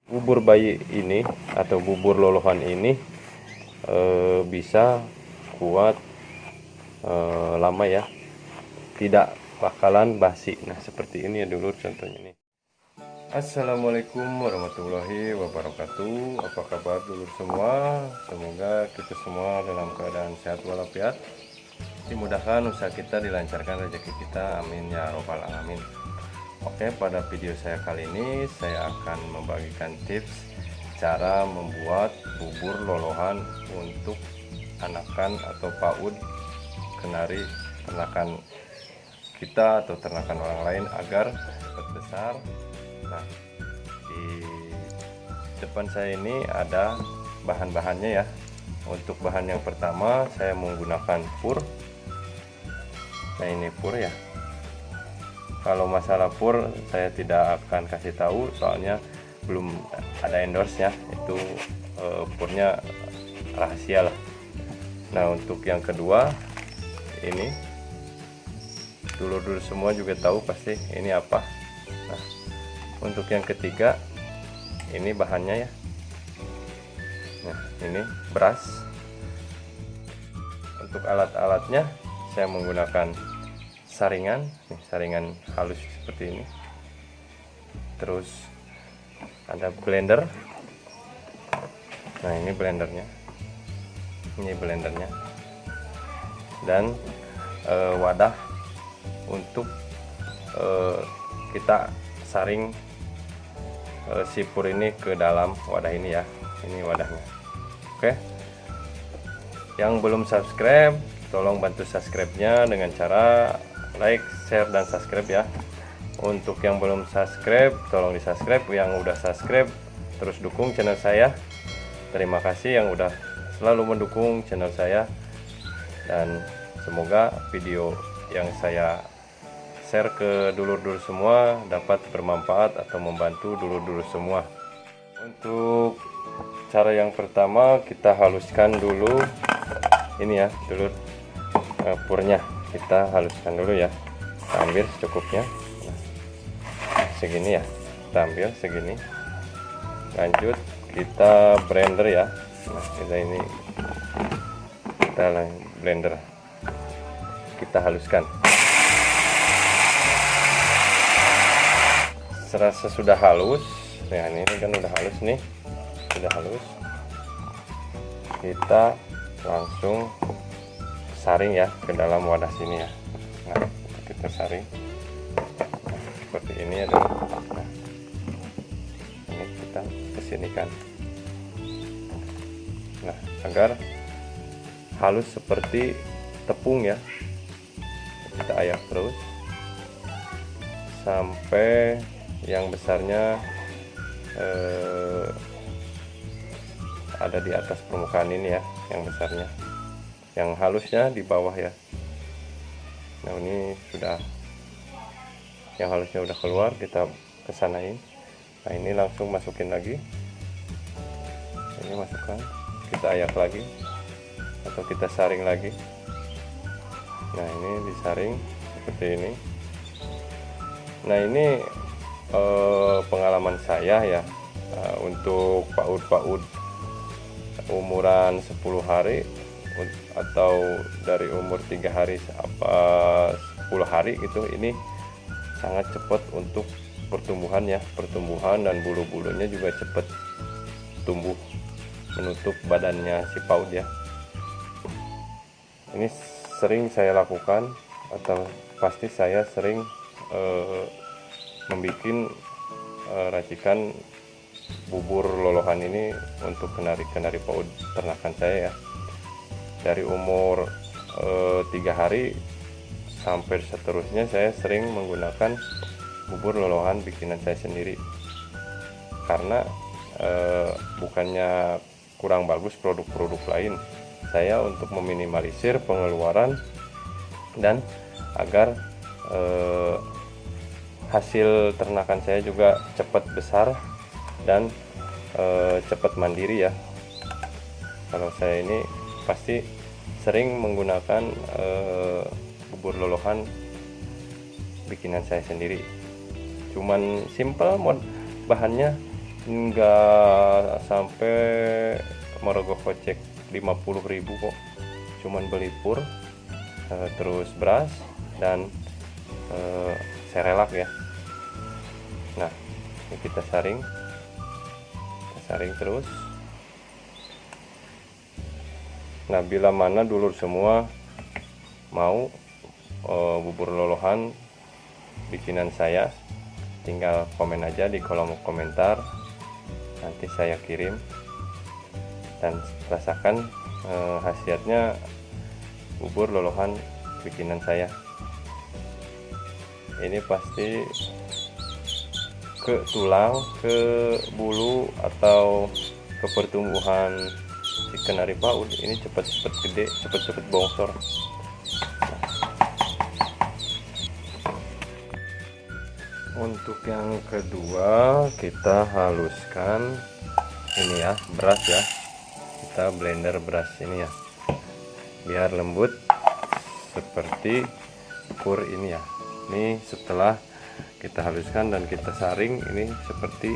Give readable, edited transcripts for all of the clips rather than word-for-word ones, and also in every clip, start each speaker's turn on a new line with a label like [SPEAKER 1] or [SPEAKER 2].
[SPEAKER 1] Bubur bayi ini atau bubur lolohan ini bisa kuat lama ya, tidak bakalan basi. Nah seperti ini ya dulu contohnya nih. Assalamualaikum warahmatullahi wabarakatuh. Apa kabar dulu semua? Semoga kita semua dalam keadaan sehat walafiat, dimudahkan usaha kita, dilancarkan rezeki kita, amin ya robbal alamin. Oke, pada video saya kali ini saya akan membagikan tips cara membuat bubur lolohan untuk anakan atau PAUD kenari ternakan kita atau ternakan orang lain agar cepat besar. Nah, di depan saya ini ada bahan-bahannya ya. Untuk bahan yang pertama saya menggunakan pur. Nah, ini pur ya. Kalau masalah pur saya tidak akan kasih tahu, soalnya belum ada endorse nya, itu purnya rahasia lah. Nah, untuk yang kedua ini dulur-dulur semua juga tahu pasti ini apa. Nah, untuk yang ketiga ini bahannya ya. Nah, ini beras. Untuk alat-alatnya saya menggunakan saringan, nih, saringan halus seperti ini. Terus ada blender. Nah, ini blendernya. Ini blendernya. Dan wadah untuk kita saring si pur ini ke dalam wadah ini ya. Ini wadahnya. Oke. Yang belum subscribe, tolong bantu subscribe-nya dengan cara like, share, dan subscribe ya. Untuk yang belum subscribe, tolong di subscribe. Yang udah subscribe, terus dukung channel saya. Terima kasih yang udah selalu mendukung channel saya, dan semoga video yang saya share ke dulur-dulur semua dapat bermanfaat atau membantu dulur-dulur semua. Untuk cara yang pertama, kita haluskan dulu ini ya dulur, purnya kita haluskan dulu ya. Kita ambil secukupnya. Nah, segini ya, kita ambil segini. Lanjut kita blender ya. Nah, kita ini blender, kita haluskan. Serasa sudah halus, nah ini kan udah halus nih, sudah halus. Kita langsung saring ya ke dalam wadah sini ya. Nah, kita saring nah, seperti ini ya dulu. Nah, ini kita kesinikan. Nah, agar halus seperti tepung ya. Kita ayak terus sampai yang besarnya ada di atas permukaan ini ya, yang besarnya. Yang halusnya di bawah ya. Nah, ini sudah, yang halusnya udah keluar, kita kesanain. Nah, ini langsung masukin lagi. Ini masukkan, kita ayak lagi atau kita saring lagi. Nah, ini disaring seperti ini. Nah, ini pengalaman saya ya, untuk PAUD umuran 10 hari atau dari umur 3 hari apa 10 hari gitu, ini sangat cepat untuk pertumbuhan ya, pertumbuhan, dan bulu-bulunya juga cepat tumbuh menutup badannya si PAUD ya. Ini sering saya lakukan, atau pasti saya sering membuat racikan bubur lolohan ini untuk kenari-kenari PAUD ternakan saya ya. Dari umur 3 hari sampai seterusnya saya sering menggunakan bubur lolohan bikinan saya sendiri, karena bukannya kurang bagus produk-produk lain, saya untuk meminimalisir pengeluaran dan agar hasil ternakan saya juga cepat besar dan cepat mandiri ya. Kalau saya ini pasti sering menggunakan bubur lolohan bikinan saya sendiri. Cuman simple bahannya, nggak sampai merogoh kocek 50.000 kok, cuman beli pur, terus beras dan serelak ya. Nah ini kita saring terus. Nah bila mana dulur semua mau bubur lolohan bikinan saya, tinggal komen aja di kolom komentar, nanti saya kirim dan rasakan khasiatnya bubur lolohan bikinan saya. Ini pasti ke tulang, ke bulu atau ke pertumbuhan si kenari paud ini cepat-cepat gede, cepat-cepat bongsor. Untuk yang kedua kita haluskan ini ya, beras ya. Kita blender beras ini ya, biar lembut seperti pur ini ya. Ini setelah kita haluskan dan kita saring, ini seperti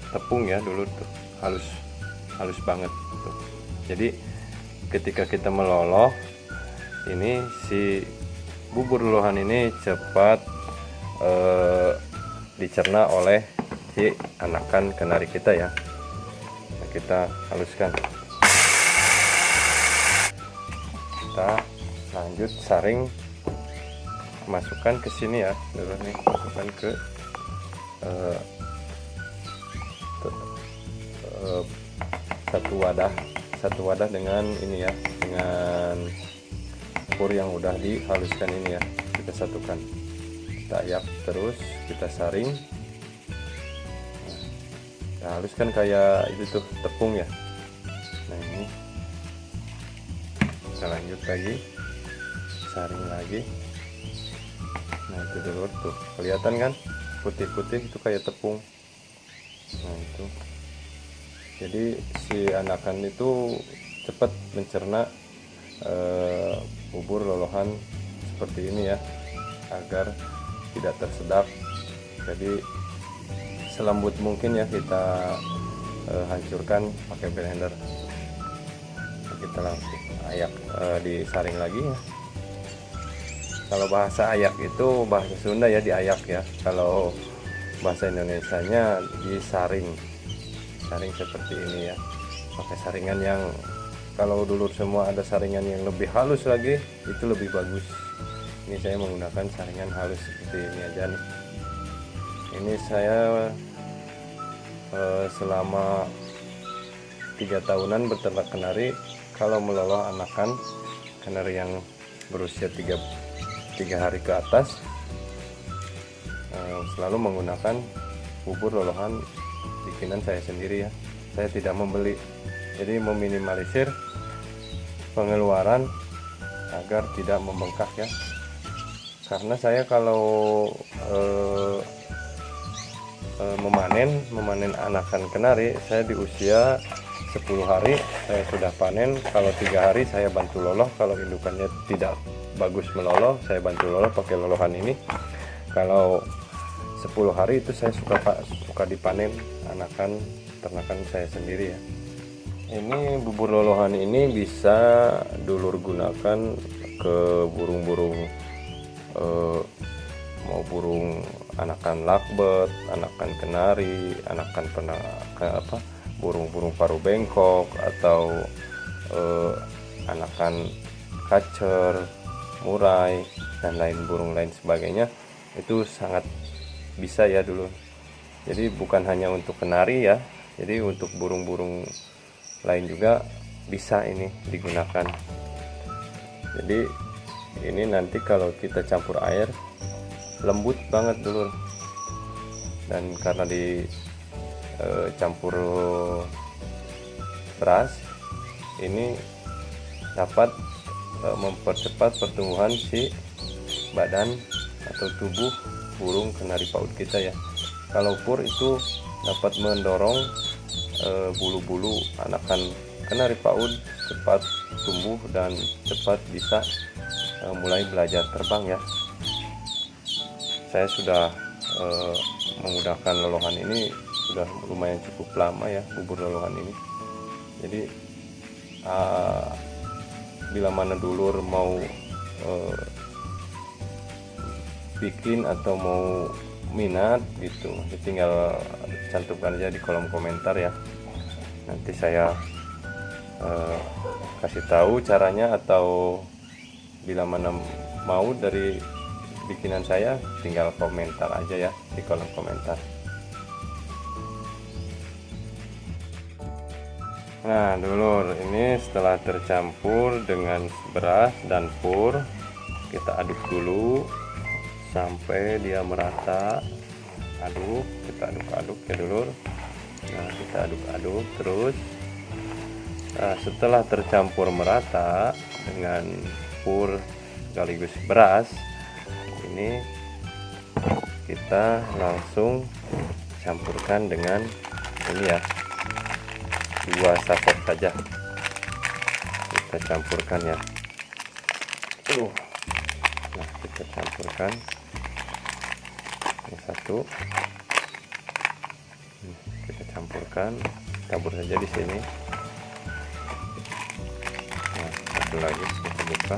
[SPEAKER 1] tepung ya dulu tuh, halus banget tuh. Jadi ketika kita meloloh, ini si bubur lolohan ini cepat dicerna oleh si anakan kenari kita ya. Nah, kita haluskan, kita lanjut saring, masukkan ke sini ya dulu nih, masukkan ke satu wadah dengan ini ya, dengan pur yang udah dihaluskan ini ya, kita satukan, kita ayak terus, kita saring. Kita haluskan kayak itu tuh tepung ya. Nah ini kita lanjut lagi, saring lagi. Nah itu dulu tuh, kelihatan kan putih-putih itu kayak tepung. Nah itu, jadi si anakan itu cepat mencerna bubur lolohan seperti ini ya, agar tidak tersedak. Jadi selembut mungkin ya kita hancurkan pakai blender. Kita langsung ayak, disaring lagi ya. Kalau bahasa ayak itu bahasa Sunda ya, diayak ya. Kalau bahasa Indonesianya disaring, saring seperti ini ya, pakai saringan yang, kalau dulur semua ada saringan yang lebih halus lagi itu lebih bagus. Ini saya menggunakan saringan halus seperti ini aja nih. Ini saya selama 3 tahunan beternak kenari, kalau meloloh anakan kenari yang berusia 3 hari ke atas, selalu menggunakan bubur lolohan bikinan saya sendiri ya. Saya tidak membeli, jadi meminimalisir pengeluaran agar tidak membengkak ya. Karena saya kalau memanen anakan kenari, saya di usia 10 hari saya sudah panen. Kalau 3 hari saya bantu loloh, kalau indukannya tidak bagus meloloh, saya bantu loloh pakai lolohan ini. Kalau 10 hari itu saya suka dipanen anakan ternakan saya sendiri ya. Ini bubur lolohan ini bisa dulur gunakan ke burung-burung, mau burung anakan lakbet, anakan kenari, anakan burung-burung paruh bengkok, atau anakan kacer, murai, dan lain burung lain sebagainya, itu sangat bisa ya dulu. Jadi bukan hanya untuk kenari ya, jadi untuk burung-burung lain juga bisa ini digunakan. Jadi ini nanti kalau kita campur air lembut banget dulu, dan karena dicampur beras ini dapat mempercepat pertumbuhan si badan atau tubuh burung kenari paud kita ya. Kalau pur itu dapat mendorong bulu-bulu anakan kenari paud cepat tumbuh dan cepat bisa mulai belajar terbang ya. Saya sudah menggunakan lolohan ini sudah lumayan cukup lama ya bubur lolohan ini. Jadi bila mana dulur mau bikin atau mau minat gitu, tinggal cantumkan aja di kolom komentar ya. Nanti saya kasih tahu caranya, atau bila mana mau dari bikinan saya tinggal komentar aja ya di kolom komentar. Nah dulur, ini setelah tercampur dengan beras dan pur, kita aduk dulu sampai dia merata. Kita aduk-aduk ya dulur. Nah kita aduk-aduk terus. Nah, setelah tercampur merata dengan pur sekaligus beras, ini kita langsung campurkan dengan ini ya, 2 sendok saja kita campurkan ya. Nah kita campurkan yang satu, kita campurkan, tabur saja di sini. Nah satu lagi kita buka.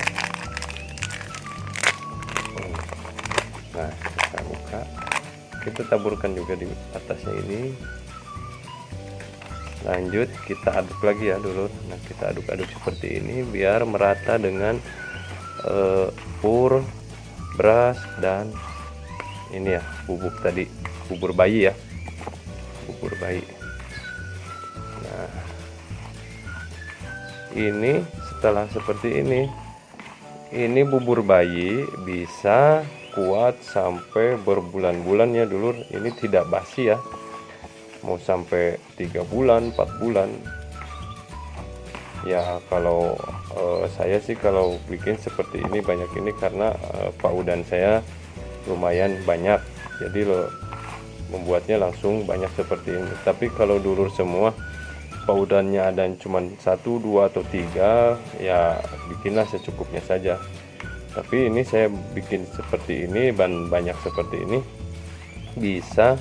[SPEAKER 1] Nah kita buka, kita taburkan juga di atasnya ini. Lanjut kita aduk lagi ya dulur. Nah kita aduk-aduk seperti ini biar merata dengan pur, beras, dan ini ya bubuk tadi, bubur bayi ya, bubur bayi. Nah ini setelah seperti ini bubur bayi bisa kuat sampai berbulan-bulan ya dulur. Ini tidak basi ya, mau sampai 3 bulan 4 bulan ya. Kalau saya sih kalau bikin seperti ini banyak ini karena paudan saya lumayan banyak, jadi membuatnya langsung banyak seperti ini. Tapi kalau dulur semua paudannya ada cuma 1, 2 atau 3 ya bikinlah secukupnya saja. Tapi ini saya bikin seperti ini, banyak seperti ini, bisa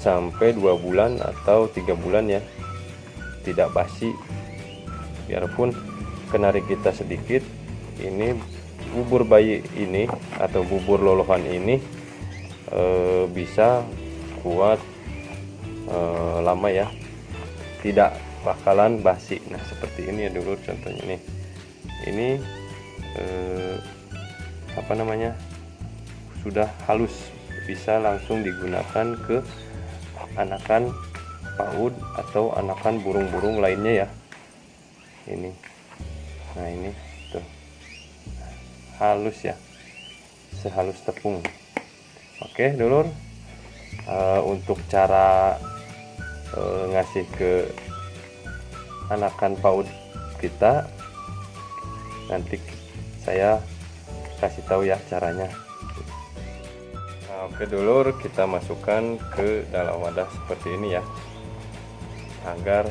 [SPEAKER 1] sampai 2 bulan atau 3 bulan ya, tidak basi. Biarpun kenari kita sedikit, ini bubur bayi ini atau bubur lolohan ini bisa kuat lama ya, tidak bakalan basi. Nah seperti ini ya dulur, contohnya nih, ini apa namanya, sudah halus, bisa langsung digunakan ke anakan paud atau anakan burung-burung lainnya ya. Ini, nah ini tuh halus ya, sehalus tepung. Oke dulur, untuk cara ngasih ke anakan paud kita nanti saya kasih tahu ya caranya. Nah, oke dulur, kita masukkan ke dalam wadah seperti ini ya, agar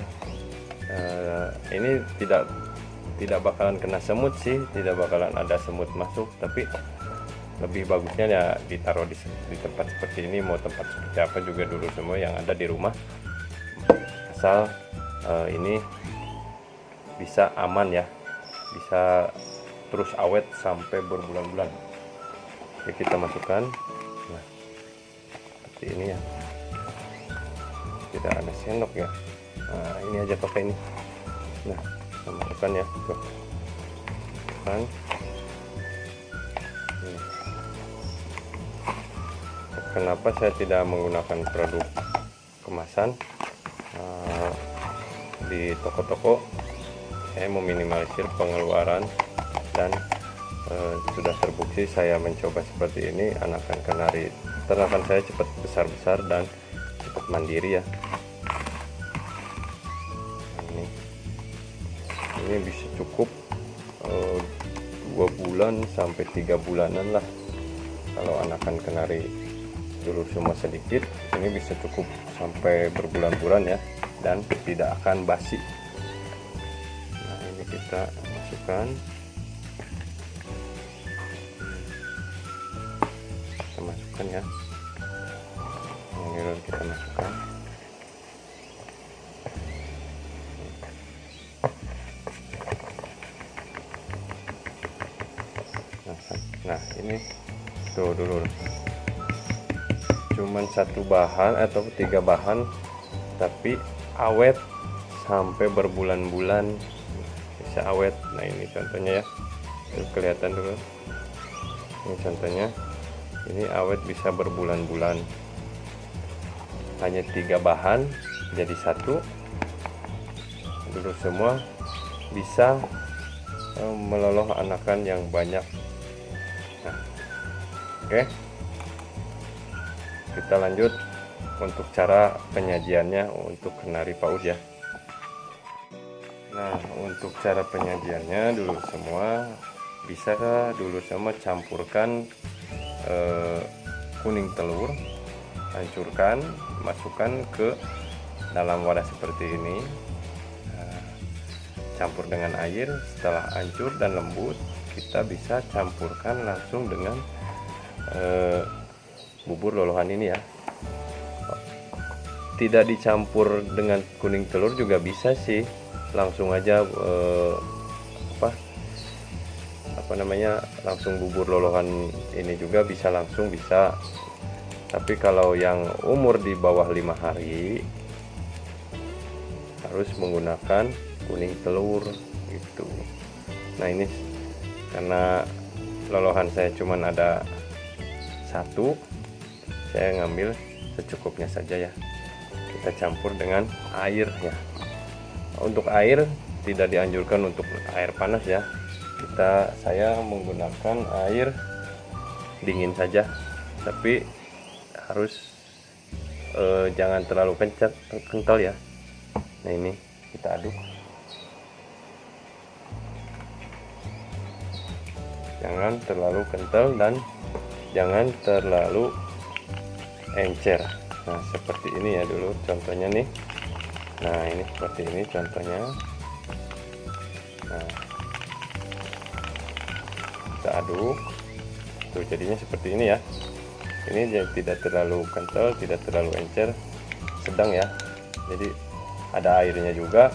[SPEAKER 1] ini tidak bakalan kena semut sih, tidak bakalan ada semut masuk. Tapi lebih bagusnya ya ditaruh di tempat seperti ini, mau tempat seperti apa juga dulu semua yang ada di rumah, asal ini bisa aman ya, bisa terus awet sampai berbulan-bulan. Oke, kita masukkan. Nah seperti ini ya, tidak ada sendok ya. Nah ini aja pakai ini. Nah kita masukkan ya, tuh kan. Kenapa saya tidak menggunakan produk kemasan di toko-toko? Saya meminimalisir pengeluaran, dan sudah terbukti saya mencoba seperti ini, anakan kenari ternakan saya cepat besar-besar dan cepat mandiri ya. Ini bisa cukup 2 bulan sampai 3 bulanan lah. Kalau anakan kenari dulu semua sedikit, ini bisa cukup sampai berbulan-bulan ya, dan tidak akan basi. Nah ini kita masukkan, ya. Ini kita masukkan. Nah ini tuh dulu cuman satu bahan atau 3 bahan tapi awet sampai berbulan-bulan, bisa awet. Nah ini contohnya ya, itu kelihatan dulu ini contohnya, ini awet bisa berbulan-bulan, hanya 3 bahan jadi satu dulu semua, bisa meloloh anakan yang banyak. Nah, oke, kita lanjut untuk cara penyajiannya untuk kenari paut ya. Nah untuk cara penyajiannya dulu semua bisa dulu semua campurkan kuning telur, hancurkan, masukkan ke dalam wadah seperti ini, campur dengan air. Setelah hancur dan lembut, kita bisa campurkan langsung dengan bubur lolohan ini ya. Tidak dicampur dengan kuning telur juga bisa sih, langsung aja apa namanya, langsung bubur lolohan ini juga bisa, langsung bisa. Tapi kalau yang umur di bawah 5 hari harus menggunakan kuning telur gitu. Nah ini karena lolohan saya cuman ada satu, saya ngambil secukupnya saja ya. Kita campur dengan air ya. Untuk air tidak dianjurkan untuk air panas ya. Saya menggunakan air dingin saja, tapi harus jangan terlalu kental ya. Nah ini kita aduk, jangan terlalu kental dan jangan terlalu encer. Nah seperti ini ya dulu contohnya nih. Nah ini seperti ini contohnya. Nah kita aduk tuh, jadinya seperti ini ya. Ini tidak terlalu kental, tidak terlalu encer, sedang ya. Jadi ada airnya juga,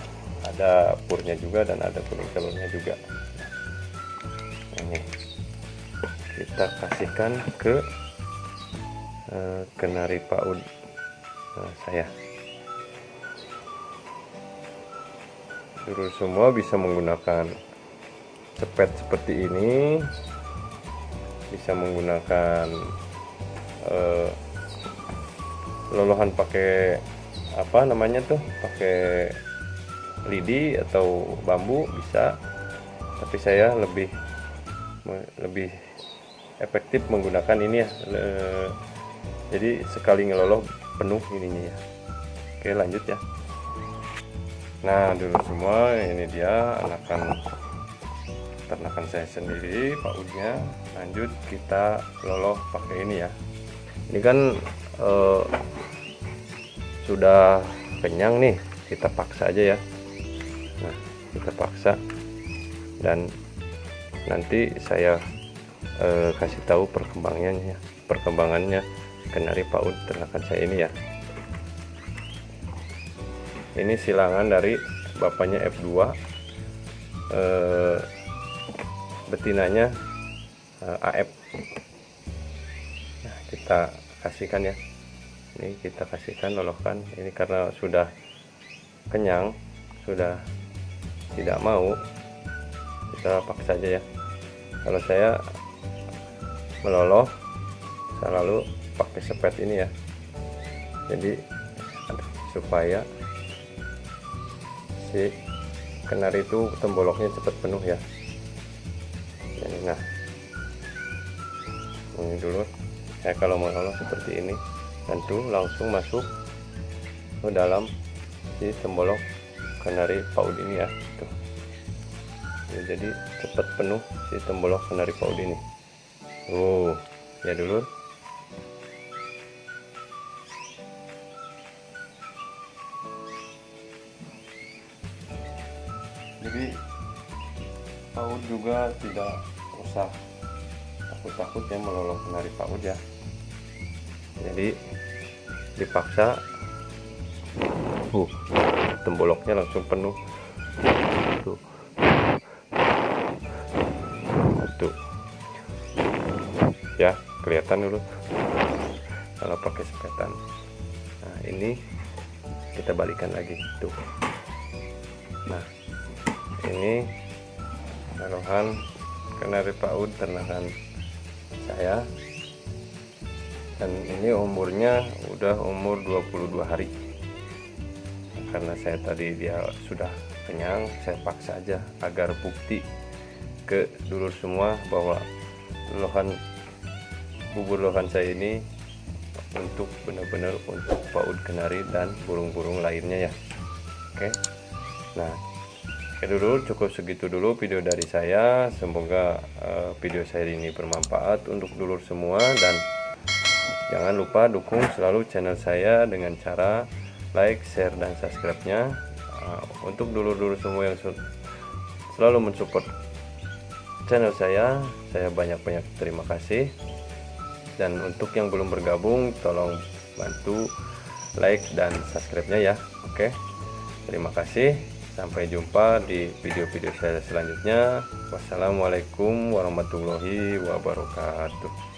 [SPEAKER 1] ada purnya juga, dan ada kuning telurnya juga. Ini kita kasihkan ke kenari paut saya. Dulu semua bisa menggunakan cepet seperti ini, bisa menggunakan lolohan pakai apa namanya tuh, pakai lidi atau bambu bisa. Tapi saya lebih efektif menggunakan ini ya. Jadi sekali ngeloloh penuh ininya ya. Oke lanjut ya. Nah dulu semua ini dia anakan ternakan saya sendiri, pautnya. Lanjut kita loloh pakai ini ya. Ini kan sudah kenyang nih, kita paksa aja ya. Nah kita paksa, dan nanti saya kasih tahu perkembangannya kenari paut ternakan saya ini ya. Ini silangan dari bapaknya F2, betinanya AF. Nah, kita kasihkan ya. Ini kita kasihkan, lolokan. Ini karena sudah kenyang, sudah tidak mau, kita paksa aja ya. Kalau saya meloloh selalu pakai sepet ini ya. Jadi supaya si kenari itu temboloknya cepat penuh ya. Jadi, nah ini dulu saya kalau mau loloh seperti ini, tentu langsung masuk ke dalam si tembolok kenari paut ini ya. Tuh. Jadi cepat penuh si tembolok kenari paut ini. Ya dulu. Jadi paut juga tidak usah takut-takut ya meloloh kenari paut ya. Jadi dipaksa, temboloknya langsung penuh. Tuh. kelihatan dulu kalau pakai sepetan. Nah ini kita balikan lagi tuh. Nah ini taruhan kanari PAUD ternakan saya, dan ini umurnya udah umur 22 hari. Karena saya tadi dia sudah kenyang, saya paksa aja agar bukti ke dulur semua bahwa bubur lohan saya ini untuk benar-benar untuk PAUD kenari dan burung-burung lainnya ya. Oke. Nah, dulur cukup segitu dulu video dari saya. Semoga video saya ini bermanfaat untuk dulur semua, dan jangan lupa dukung selalu channel saya dengan cara like, share, dan subscribe-nya. Untuk dulur-dulur semua yang selalu mensupport channel saya banyak-banyak terima kasih. Dan untuk yang belum bergabung, tolong bantu like dan subscribe-nya ya. Oke. Terima kasih. Sampai jumpa di video-video saya selanjutnya. Wassalamualaikum warahmatullahi wabarakatuh.